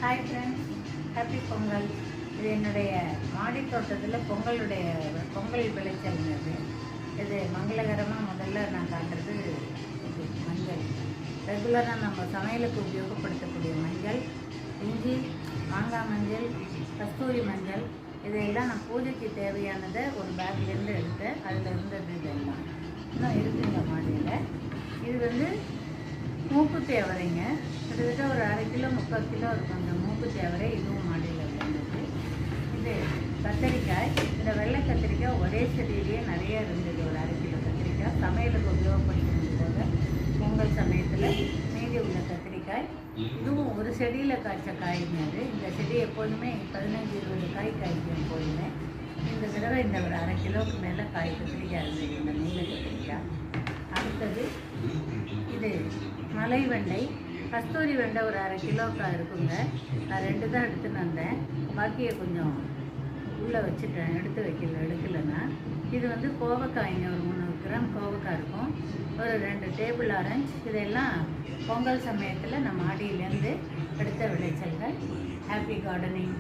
Hi friends, happy Pongal. இது என்னுடைய மாடி தோட்டத்தில் பொங்கல் விளைச்சல்ங்க. இது மங்களகரமாக முதல்ல நான் காட்டுறது இது மஞ்சள். ரெகுலராக நம்ம சமையலுக்கு உபயோகப்படுத்தக்கூடிய மஞ்சள், இஞ்சி, மாங்காய் மஞ்சள், கஸ்தூரி மஞ்சள், இதையெல்லாம் நான் பூஜைக்கு தேவையானதை ஒரு பேக்லேருந்து எடுத்தேன். அதில் இருந்தது இதெல்லாம் இன்னும் இருக்குங்க மாடியில். இது மூக்குத்தி அவரைங்க. கிட்டத்தட்ட ஒரு 1/2 கிலோ 3/4 கிலோ இருக்கும் அந்த மூக்குத்தி அவரை. இதுவும் மாடியில் இருந்தது. இது கத்திரிக்காய். இந்த வெள்ளை கத்திரிக்காய் ஒரே செடியிலேயே நிறைய இருந்தது. ஒரு 1/2 கிலோ கத்திரிக்காய் சமையலுக்கு உபயோகப்படுத்தும் போது பொங்கல் சமயத்தில் மீதி உள்ள கத்திரிக்காய். இதுவும் ஒரு செடியில் காய்ச்ச காய்ங்க. இந்த செடி எப்போதுமே 15-20 காய் காய்க்கும் எப்போதுமே. இந்த தடவை இந்த ஒரு 1/2 கிலோவுக்கு மேலே காய் கத்திரிக்காய் இருந்தது, இந்த நீல கத்திரிக்காய். அடுத்தது இது மலை வெண்டை, கஸ்தூரி வெண்டை ஒரு 1/2 கிலோக்கா இருக்குங்க. நான் 2 தான் எடுத்துன்னு வந்தேன், பாக்கியை கொஞ்சம் உள்ளே வச்சுட்டேன், எடுக்கலைன்னா. இது கோவக்காய்ங்க. ஒரு 300 கிராம் கோவக்காய் இருக்கும். ஒரு 2 டேபிள் ஆரஞ்சு. இதெல்லாம் பொங்கல் சமயத்தில் நம்ம மாடியிலேருந்து எடுத்த விளைச்சல்கள். Happy gardening.